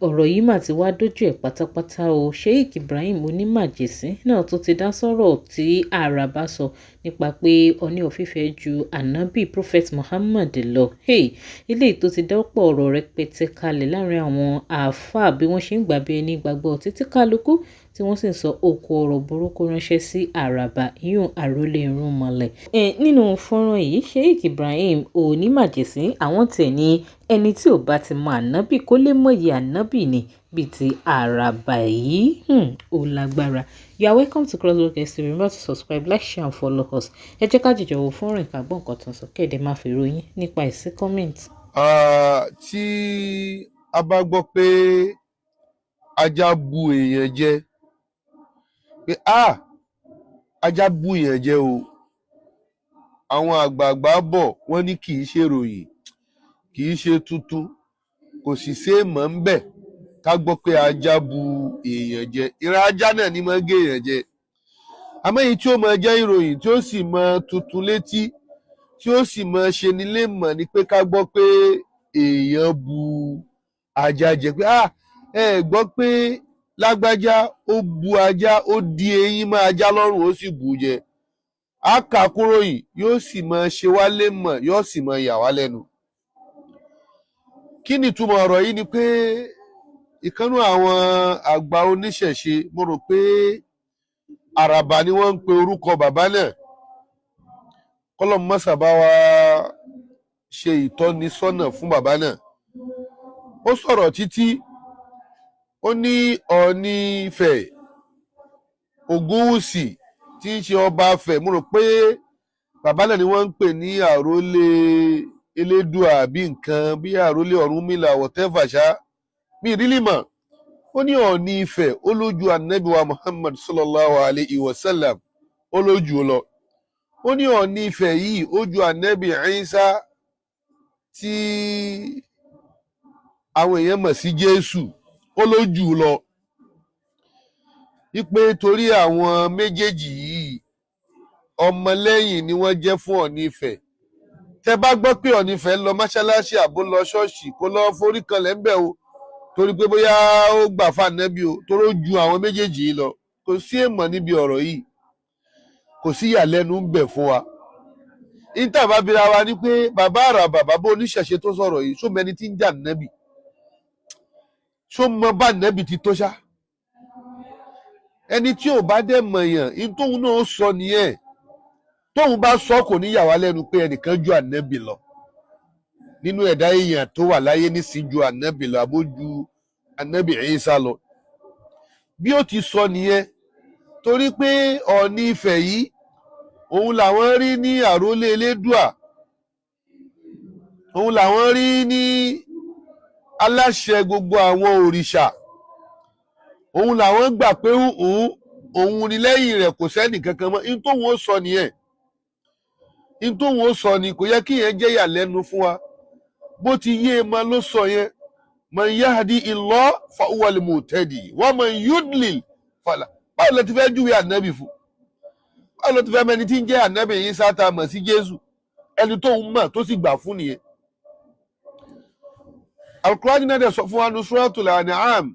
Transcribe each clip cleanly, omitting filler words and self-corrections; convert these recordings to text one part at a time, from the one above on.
ọ̀rọ̀ yìí mà ti wá dójú ẹ̀ pátápátá o. Sheikh Ibrahim Onímàjèsín náà tó ti dá sọ́rọ̀ tí Àràbà sọ nípa pé Ọọ̀ni of Ifẹ̀ ju Ànábì Prophet Muhammad lọ. Eléyìí tó ti dọ́pọ̀ ọ̀rọ̀ rẹpẹtẹ kalẹ̀ láàrin àwọn àáfàá bí wọ́n ṣe ń gbà bí ẹni gbàgbọ́ títí kálukú tí wọ́n sì ń sọ oko ọ̀rọ̀ burúkú ránṣẹ́ sí Àràbà ìyún àrólé irúnmọlẹ̀. Nínú fọ́nrán yìí Sheikh Ibrahim Onímàjèsín àwọn tẹ̀ ní ẹni tí ò bá ti mọ ànábì kó lè mọ̀yì ànábì ni bíi ti Àràbà yìí. Ó lágbára. You are welcome to Crossblog TV. Remember to subscribe, like, share and follow us. Ẹ jẹ́ ká jìjọ wo fọ́nrán ìkàgbọ́n nǹkan tó ń sọ kéde máa fi ròyìn nípa ìsí comment. Tí a bá gbọ́ pé ajá bu èèyàn jẹ pé ajá bu èèyàn jẹ o, àwọn àgbààgbà bọ̀ wọ́n ní kì í ṣe ròyìn, kì í ṣe tuntun, kò sì ṣe é mọ̀ ń bẹ̀ ká gbọ́ pé ajá bu èèyàn jẹ. Ìran ajá náà ni máa ń gé èèyàn jẹ. Àmọ́ èyí tí ó máa jẹ́ ìròyìn tí ó sì máa tuntun létí tí ó sì máa ṣe nílé mọ̀ ni pé ká gbọ́ pé èèyàn bu ajá jẹ pé ẹ gbọ́ pé lágbájá ó bu ajá, ó di eyín mọ́ ajá lọ́rùn ó sì bù ú jẹ. A kà á kúrò yìí yóò sì máa ṣe wá lé mọ̀, yóò sì máa yà wá lẹ́nu. Kí ni ìtumọ̀ ọ̀rọ̀ yìí ni pé ìkànnú àwọn àgbà oníṣẹ̀ṣe, mo rò pé Àràbà ni wọ́n ń pe orúkọ bàbá náà. Kọ́lọ́mù mọ́sà bá wa ṣe ìtọ́nisọ́nà fún bàbá náà. Ó sọ̀rọ̀ títí, ó ní Ọọ̀ni Ifẹ̀ Ògúnwùsì tí ń ṣe ọba Ifẹ̀, mo rò pé bàbá náà ni wọ́n ń pè ní àrólé Elédùà bí nǹkan bí àrólé Ọ̀rúnmìlà whatever ṣá, mi ìrírí mọ̀. Ó ní Ọọ̀ni Ifẹ̀ ó lójú Ànábì wa Muhammad sallallahu alayhi wa sallam, ó lójú lọ. Ó ní Ọọ̀ni Ifẹ̀ yìí ó ju Ànábì Ìsá tí àwọn èèyàn mọ̀ sí Jésù, ó lójú lọ. Wípé torí àwọn méjèèjì yìí ọmọlẹ́yìn ni wọ́n jẹ́ fún Ọọ̀ni Ifẹ̀. Tẹ́ bá gbọ́ pé Ọọ̀ni Ifẹ̀ ń lọ mọ́ṣáláṣí àbó lọ ṣọ́ọ̀ṣì kó lọ forí kanlẹ̀ ń bẹ̀ o, torí pé bóyá ó gbà fún Ànábì o, torí ó ju àwọn méjèèjì yìí lọ. Kò sí èèmọ̀ níbi ọ̀rọ̀ yìí, kò sí ìyàlẹ́nu ń bẹ̀ fún wa. Ìtàbá bira wa ni pé bàbá Àràbà, bàbá oníṣẹ̀ṣe tó sọ̀rọ̀ yìí, ṣó mẹni tí ń jà Ànábì? Ṣó mọ bá Ànábì ti tó ṣá? Ẹni tí ò bá dẹ̀ mọ̀yàn, in tóun náà sọ nìyẹn. Tóun bá sọ kò ní yà wá lẹ́nu pé ẹnìkan ju Ànábì lọ. Nínú ẹ̀dá èèyàn tó wà láyé nísìnyí ju Ànábì lọ, àbó ju Ànábì Ìsá lọ. Bí ó ti sọ nìyẹn, torí pé Ọọ̀ni Ifẹ̀ yìí, òun làwọn rí ní àrólé Elédùà, òun làwọn rí ní aláṣẹ gbogbo àwọn òrìṣà, òun làwọn gbà pé òun ni lẹ́yìn rẹ̀ kò sẹ́nì kankan mọ́. In tóun ó sọ nìyẹn, in tóun ó sọ ni, kò yẹ kí yẹn jẹ́ ìyàlẹ́nu fún wa. Bó ti yé e ma ló sọ yẹn, man yahdi Allah fa huwa al-muhtadi wa man yudlil fala. Báwo ló ti fẹ́ júwe Ànábì fún? Báwo ló ti fẹ́ mẹni tí ń jẹ́ Ànábì Ìsá tá mọ̀ sí Jésù, ẹni tóun mọ̀ tó sì gbà fún nìyẹn. Al-Qur'an náà dẹ̀ sọ fún wa ní Suratul An'am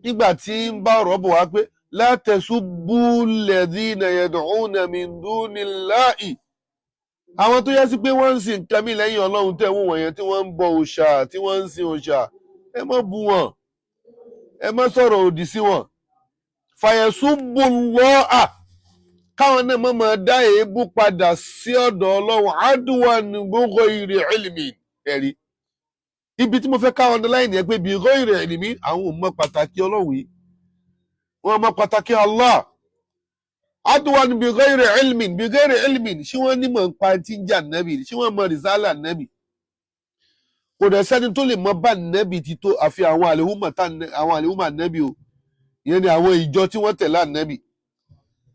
nígbà tí ń bá ọ̀rọ̀ bọ̀ wá pé la tasubbu alladhina yad'una min dunillahi. Àwọn tó yẹ sí pé wọ́n ń sin nǹkan mí lẹ́yìn Ọlọ́run tẹ̀ wọ́n wọ̀nyẹn tí wọ́n ń bọ òòṣà, tí wọ́n ń sin òòṣà, ẹ má bú wọn, ẹ má sọ̀rọ̀ òdì sí wọn. Fayasubbullaha, káwọn náà má máa dá èébú padà sí ọ̀dọ̀ Ọlọ́run adwan bighayri ilmin. Ẹ̀rí ibi tí mo fẹ́ káwọn ọdún láì ní ẹ pé bighayri ilmin, àwọn ò mọ pàtàkì Ọlọ́run yìí, wọ́n mọ pàtàkì Allah. Adwan bighayri ilmin, bighayri ilmin, ṣé wọ́n ní mọ̀ ń pa tí ń jà Ànábì, ṣé wọ́n mọ rìsálà Ànábì? Kò dẹ̀ sẹ́ni tó lè mọ bá Ànábì ti tó àfi àwọn àlèhùmọ̀ Ànábì o, ìyẹn ni àwọn ìjọ tí wọ́n tẹ̀lé Ànábì.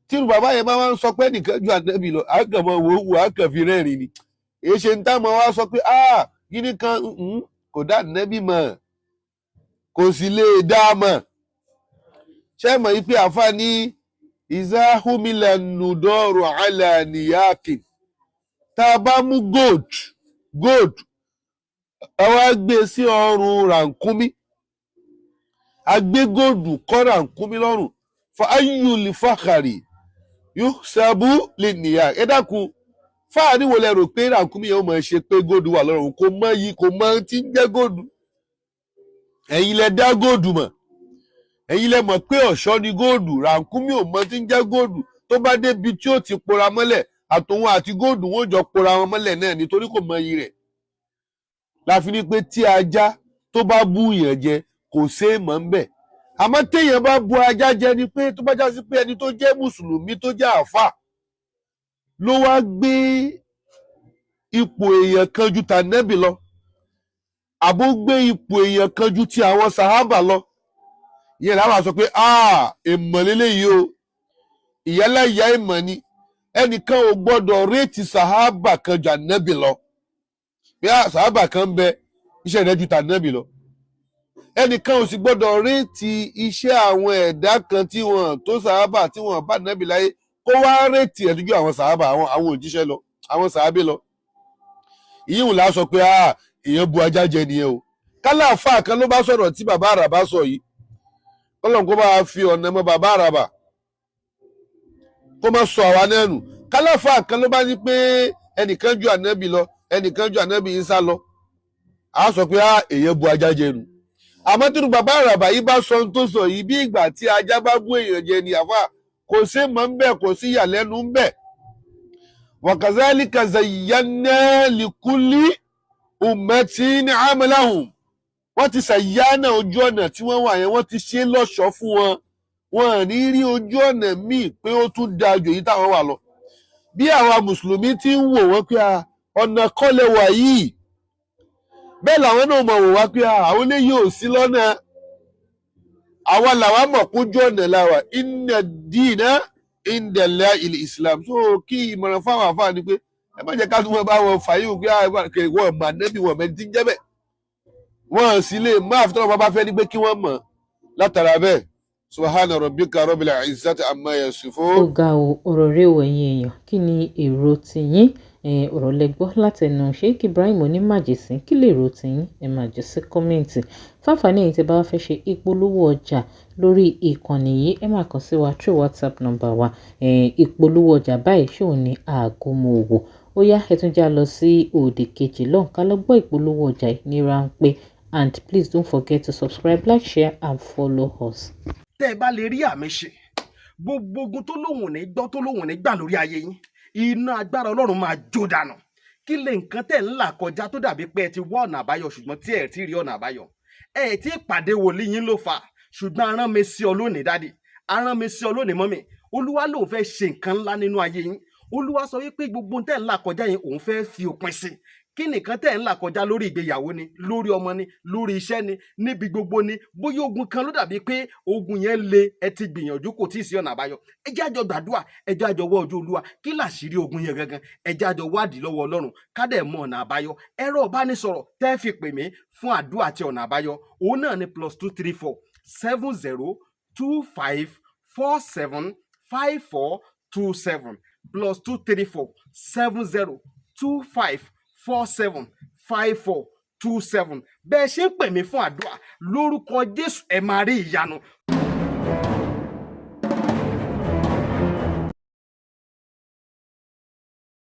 Tí irú bàbá yẹn bá wá ń sọ pé nìkan ju Ànábì lọ, àgàmọ̀ wò àkànfi rẹ́rìn ni. Èyí ṣe ń táwọn wá sọ pé gíní kan kò dá Ànábì mọ̀, kò sì lè dá a mọ̀. Ṣé mọ̀ yí pé àfa ní iza humila nudoru ala niyakin, tá a bá mú gold àwa gbé sí ọrùn rànkúmí, agbé góòdù kọ́ ràkúnmí lọ́rùn fa ayyul fakhari yuhsabu lin niyah. Ẹ dákun fáàrí wo lẹ rò pé ràkúnmí yẹn ó máa ṣe pé góòdù wà lọ́rùn? Kò mọ yìí, kò mọ tí ń jẹ́ góòdù. Ẹ̀yin lẹ dá góòdù mọ̀, ẹ̀yin lẹ mọ̀ pé ọ̀ṣọ́ ni góòdù. Ràkúnmí ò mọ tí ń jẹ́ góòdù. Tó bá débi tí ó ti pora mọ́lẹ̀, àtòun àti góòdù wọn ò jọ pora wọn mọ́lẹ̀ náà nítorí kò mọ iyì rẹ̀. La fi ní pé tí ajá tó bá bú yàn jẹ kò ṣeé mọ̀ ń bẹ̀. Àmọ́ téèyàn bá bu ajá jẹ ni pé tó bá já sí pé ẹni tó jẹ́ mùsùlùmí tó jẹ́ àáfà ló wá gbé ipò èèyàn kan ju tànẹ́bì lọ, àbó gbé ipò èèyàn kan ju ti àwọn sàhábà lọ, ìyẹn làwọn sọ pé èèmọ̀ lélẹ́yìí o, ìyálà ìyá èèmọ̀ ni. Ẹnìkan ò gbọ́dọ̀ réètì sàhábà kan ju ànẹ́bì lọ, bí sàhábà kan ń bẹ iṣẹ́ rẹ̀ ju tànẹ́bì lọ. Ẹnìkan ò sì gbọ́dọ̀ réètì iṣẹ́ àwọn ẹ̀dá kan tí wọ́n tó sàhábà tí wọ́n bá ànẹ́bì láyé kó wá réètì ẹ̀ ju àwọn sàhábà, àwọn òjíṣẹ́ lọ, àwọn sàhábé lọ. Ìyíhùn la sọ pé èèyàn bu ajá jẹ nìyẹn o. Kálàfà kan ló bá sọ̀rọ̀ tí bàbá àràbà sọ yìí, kọ́lọ́n kó bá fi ọ̀nà mọ́ bàbá àràbà kó má sọ àwa náà nù. Kálàfà kan ló bá ní pé ẹnìkan ju ànábì lọ, ẹnìkan ju ànábì Ìsá lọ, a sọ pé èèyàn bu ajá jẹ nù. Àmọ́ tí bàbá àràbà yìí bá sọ ohun tó sọ yìí bí ìgbà tí ajá bá bú èèyàn jẹ ni àfà, kò sí mọ̀ ń bẹ̀, kò sí ìyàlẹ́nu ń bẹ̀. Wa kazalika zayyana likulli ummatin amalahum. Wọ́n ti ṣàyánà ojú ọ̀nà tí wọ́n wà yẹn, wọ́n ti ṣe lọ́ṣọ̀ọ́ fún wọn. Wọn ò ní rí ojú ọ̀nà míì pé ó tún dáa jù èyí táwọn wà lọ. Bí àwa mùsùlùmí ti ń wò wọ́n pé ọ̀nà kọ́lẹ̀ wà yìí, bẹ́ẹ̀ làwọn náà mọ̀ wò wá pé àwọn eléyìí ò sí lọ́nà. Àwa làwa mọ̀ kójú ọ̀nà làwà. Inna dina inda Allahil Islam. So kí ìmọ̀ràn fáwọn àfáà ni pé ẹ má jẹ́ ká tún wọn bá wọn fàyè pé wọ́n mà nẹ́bí wọn mẹ́ni tí ń jẹ́ bẹ́ẹ̀. Wọ́n sì lè má àfitọ́ wọn bá fẹ́ ní pé kí wọ́n mọ̀ látara bẹ́ẹ̀. Subhana rabbika rabbil izzati amma yasifun. Ó ga ọ̀rọ̀ rẹ̀ wọ̀ ẹ̀yin èèyàn, kí ni èrò tiyín? Ọ̀rọ̀ lẹ gbọ́ látẹnu Sheikh Ibrahim Onímájèsín, kí lè èrò tiyín? Ẹ máa jù sí kọ́mẹ́ǹtì. Fáfàní ẹ̀yin tí bá wá fẹ́ ṣe ìpolówó ọjà lórí ìkànnì yìí, ẹ máa kàn sí wa through WhatsApp number wa. Ìpolówó ọjà báyìí ṣòun ní àgọ́mọ̀ òwò. Ó yá, ẹ tún já lọ sí òde kejì lọ́hùn ká lọ gbọ́ ìpolówó ọjà yìí ní ráńpẹ́. And please don't forget to subscribe, like, share and follow us. Tẹ́ ẹ bá lè rí àmì ṣe, gbogbo ogun tó lóhùn ní gbọ́ tó lóhùn ní gbà lórí ayé yín, iná agbára Ọlọ́run máa jó dànù. Kí lè nǹkan tẹ́ ń là kọjá tó dàbí pé ẹ ti wá ọ̀nà àbáyọ ṣùgbọ́n tí ẹ ti rí ọ̀nà àbáyọ. Ẹ ti pàdé wòlíì yín ló fà, ṣùgbọ́n arán mi sí ọ lónìí dádì, arán mi sí ọ lónìí mọ́mì. Olúwa lòun fẹ́ ṣe nǹkan ńlá nínú ayé yín. Olúwa sọ wípé gbogbo tẹ́ ń là kọjá yín òun fẹ́ fi òpin sí. Kí nìkan tẹ́ ń là kọjá lórí ìgbéyàwó ni, lórí ọmọ ni, lórí iṣẹ́ ni, níbi gbogbo ni, bóyá ogun kan ló dàbí pé ogun yẹn le, ẹ ti gbìyànjú kò tí ì sí ọ̀nà àbáyọ. Ẹ jẹ́ àjọ gbàdúrà, ẹ jẹ́ àjọ wá ojú Olúwa, kí làṣírí ogun yẹn gangan, ẹ jẹ́ àjọ wádìí lọ́wọ́ Ọlọ́run, ká dẹ̀ mọ ọ̀nà àbáyọ. Ẹ̀rọ ìbánisọ̀rọ̀ tẹ́ fi pè mí fún àdúrà àti ọ̀nà àbáyọ, òun náà ni +234 70 25 47 5427 +234 70 25 47 5427. Bẹ́ẹ̀ ṣe ń pè mí fún àdúrà lórúkọ Jésù ẹ máa rí ìyanu.